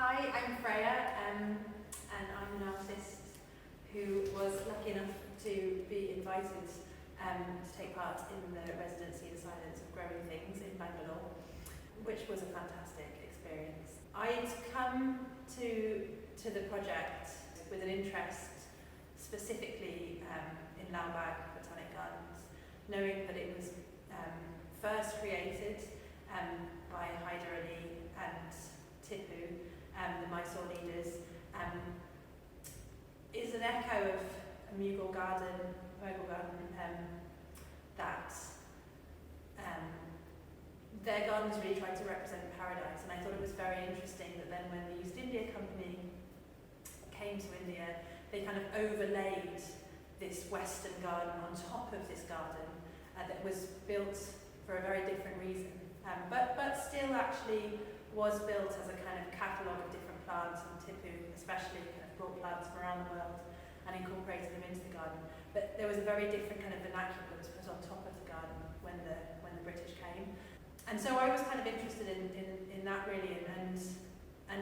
Hi, I'm Freya, and I'm an artist who was lucky enough to be invited to take part in the residency in Science of Growing Things in Bengaluru, which was a fantastic experience. I'd come to the project with an interest specifically in Laubag Botanic Gardens, knowing that it was first created by Hyder Ali and Tipu, the Mysore leaders, is an echo of a Mughal garden that their gardens really tried to represent paradise, and I thought it was very interesting that then when the East India Company came to India, they kind of overlaid this Western garden on top of this garden that was built for a very different reason, but still actually was built as a kind of catalogue of different plants, and Tipu especially kind of brought plants from around the world and incorporated them into the garden. But there was a very different kind of vernacular that was put on top of the garden when the British came. And so I was kind of interested in that really, and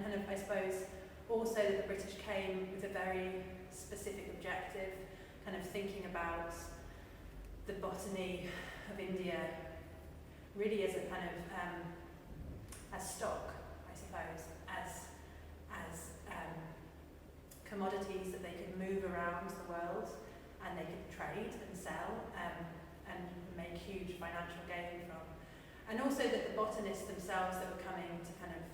kind of, I suppose, also that the British came with a very specific objective, kind of thinking about the botany of India really as a kind of as stock, I suppose, as commodities that they could move around the world and they could trade and sell and make huge financial gain from. And also that the botanists themselves that were coming to kind of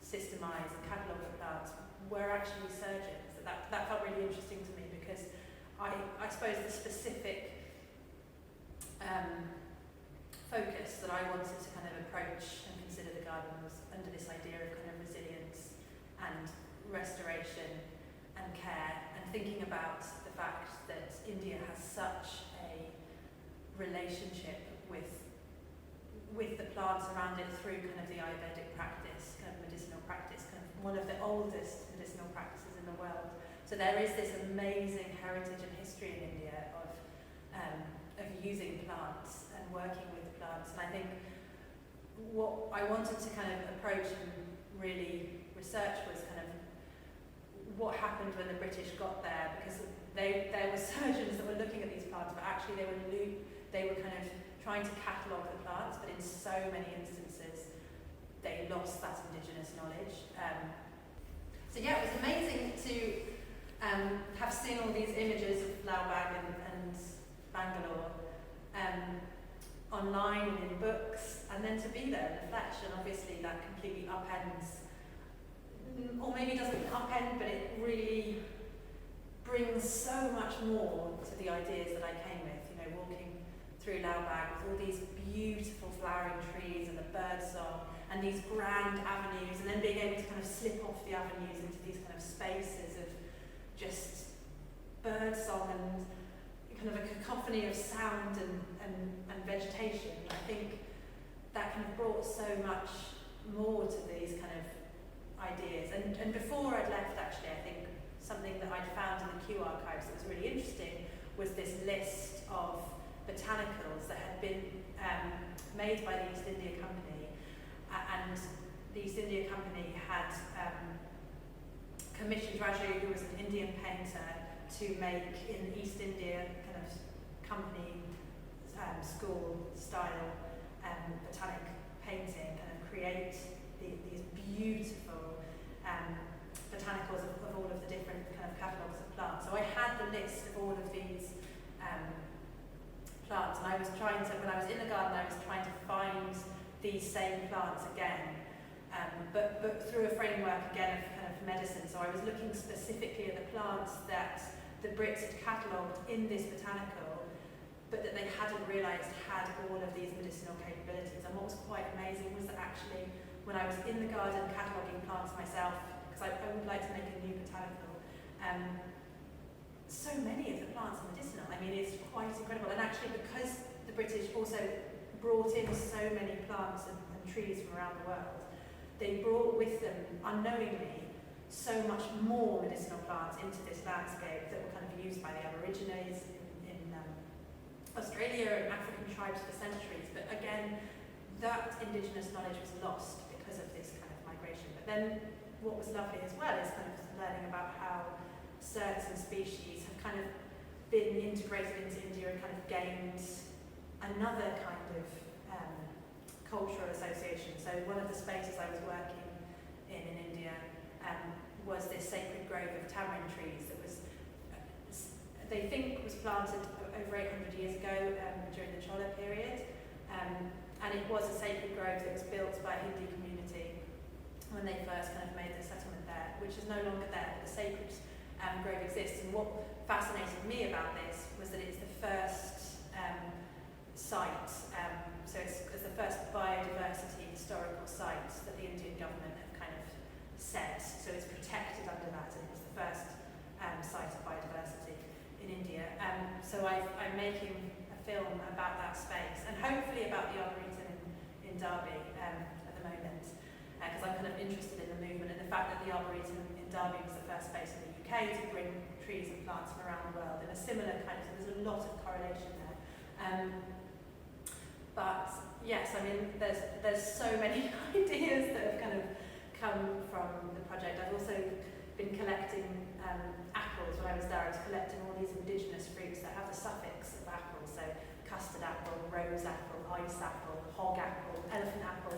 systemise and catalogue the plants were actually surgeons. That felt really interesting to me because I suppose the specific focus that I wanted to kind of approach and consider the garden was under this idea of kind of resilience and restoration and care, and thinking about the fact that India has such a relationship with the plants around it through kind of the Ayurvedic practice, kind of medicinal practice, kind of one of the oldest medicinal practices in the world. So there is this amazing heritage and history in India of using plants and working with plants. And I think what I wanted to kind of approach and really research was kind of what happened when the British got there, because there were surgeons that were looking at these plants, but actually they were kind of trying to catalogue the plants, but in so many instances they lost that indigenous knowledge. So yeah, it was amazing to have seen all these images of Laubag and Bangalore online and in books, and then to be there in the flesh, and obviously that completely upends, or maybe doesn't upend, but it really brings so much more to the ideas that I came with, you know, walking through Laubag with all these beautiful flowering trees and the bird song and these grand avenues, and then being able to kind of slip off the avenues into these kind of spaces of just bird song and kind of a cacophony of sound and vegetation. I think that kind of brought so much more to these kind of ideas. And before I'd left, actually, I think something that I'd found in the Kew archives that was really interesting was this list of botanicals that had been made by the East India Company, and the East India Company had commissioned Raju, who was an Indian painter, to make in East India kind of company school style botanic painting, kind of create these beautiful botanicals of all of the different kind of catalogues of plants. So I had the list of all of these plants, and I was trying to, when I was in the garden, I was trying to find these same plants again, but through a framework again of kind of medicine. So I was looking specifically at the plants that the Brits had catalogued in this botanical, but that they hadn't realised had all of these medicinal capabilities. And what was quite amazing was that actually, when I was in the garden cataloguing plants myself, because I would like to make a new botanical, so many of the plants are medicinal. I mean, it's quite incredible. And actually, because the British also brought in so many plants and trees from around the world, they brought with them, unknowingly, so much more medicinal plants into this landscape that were kind of used by the Aborigines in Australia and African tribes for centuries. But again, that indigenous knowledge was lost because of this kind of migration. migration. But then what was lovely as well is kind of learning about how certain species have kind of been integrated into India and kind of gained another kind of cultural association. So one of the spaces I was working in India was this sacred grove of tamarind trees that was, they think was planted over 800 years ago during the Chola period. And it was a sacred grove that was built by a Hindu community when they first kind of made the settlement there, which is no longer there, but the sacred grove exists. And what fascinated me about this was that it's the first site, so it's the first biodiversity historical site that the Indian government have kind of set, so it's protected under that, and it was the first site of biodiversity in India. So I'm making a film about that space, and hopefully about the Arboretum in Derby at the moment, because I'm kind of interested in the movement and the fact that the Arboretum in Derby was the first space in the UK to bring trees and plants from around the world in a similar kind of, so there's a lot of correlation there. But yes, I mean, there's so many ideas that have kind of come from the project. I've also been collecting apples. When I was there, I was collecting all these indigenous fruits that have the suffix of apple, so custard apple, rose apple, ice apple, hog apple, elephant apple.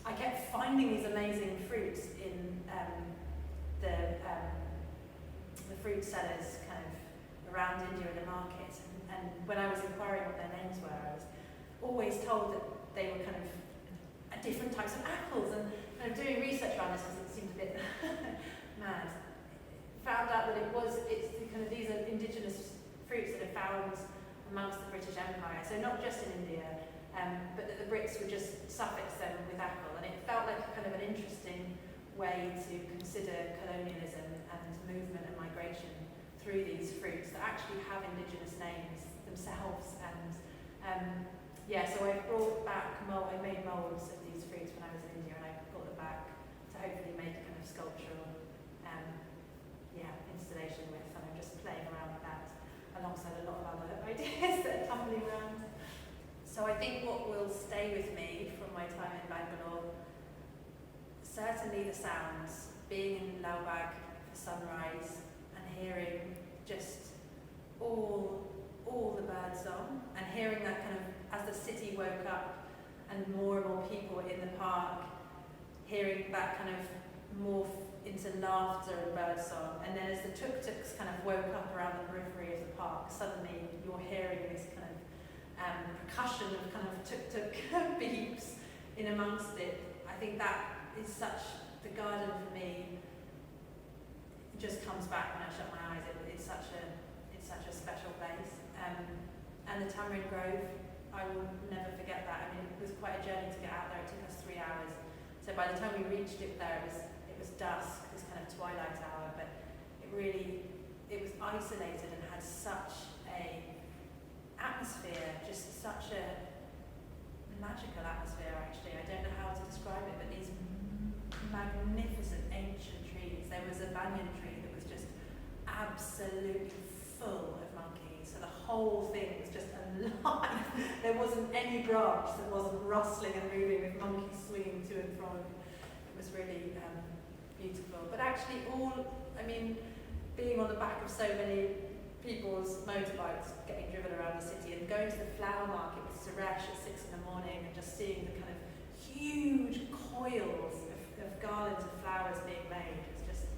I kept finding these amazing fruits in the fruit sellers kind of around India in the market, and when I was inquiring what their names were, I was always told that they were kind of different types of apples, and kind of doing research around this because it seemed a bit mad, found out that it's kind of these are indigenous fruits that are found amongst the British Empire, so not just in India, but that the Brits would just suffix them with apple, and it felt like a kind of an interesting way to consider colonialism and movement and migration through these fruits that actually have indigenous names themselves. And so I brought back I made moulds of these fruits when I was in India, and I brought them back to hopefully make a kind of sculptural installation with, and I'm just playing around with that alongside a lot of other ideas that are tumbling around. So I think what will stay with me from my time in Bangalore, certainly the sounds, being in Laubag for sunrise and hearing just all the bird song, and hearing that kind of, as the city woke up and more people were in the park, hearing that kind of morph into laughter and bird song, and then as the tuk-tuks kind of woke up around the periphery of the park, suddenly you're hearing this kind of percussion of kind of tuk-tuk beeps in amongst it. I think that is the garden for me just comes back when I shut my eyes. It's such a special place. And the Tamarind Grove, I will never forget that. I mean, it was quite a journey to get out there. It took us 3 hours. So by the time we reached it there, it was dusk, this kind of twilight hour, but it was isolated and had such a atmosphere, just such a magical atmosphere, actually. I don't know how to describe it, but these magnificent ancient trees. There was a banyan tree that was just absolutely full of monkeys, so the whole thing was just alive. There wasn't any branch that wasn't rustling and moving with monkeys swinging to and from. It was really beautiful. But actually being on the back of so many people's motorbikes getting driven around the city, and going to the flower market with Suresh at 6 in the morning and just seeing the kind of huge coils of garlands of flowers being made was just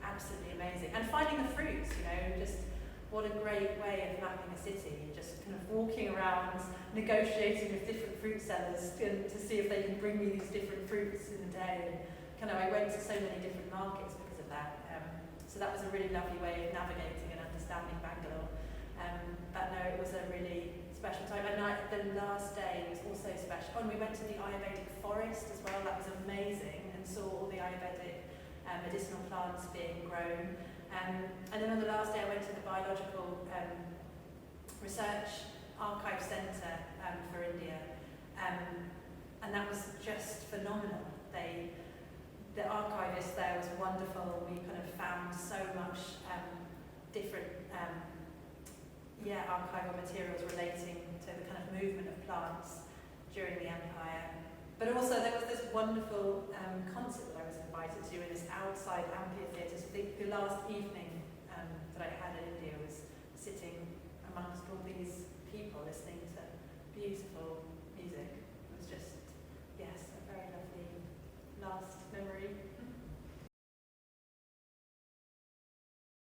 absolutely amazing. And finding the fruits, just what a great way of mapping a city, just kind of walking around, negotiating with different fruit sellers to see if they can bring me these different fruits in a day. And I went to so many different markets because of that. So that was a really lovely way of navigating and understanding Bangalore. But no, it was a really special time. And the last day was also special. And we went to the Ayurvedic forest as well. That was amazing, and saw all the Ayurvedic medicinal plants being grown. And then on the last day I went to the Biological Research Archive Centre for India. And that was just phenomenal. The archivist there was wonderful. We kind of found so much different archival materials relating to the kind of movement of plants during the empire. But also there was this wonderful concert that I was invited to in this outside amphitheatre. So the last evening that I had in India was sitting amongst all these people listening to beautiful music.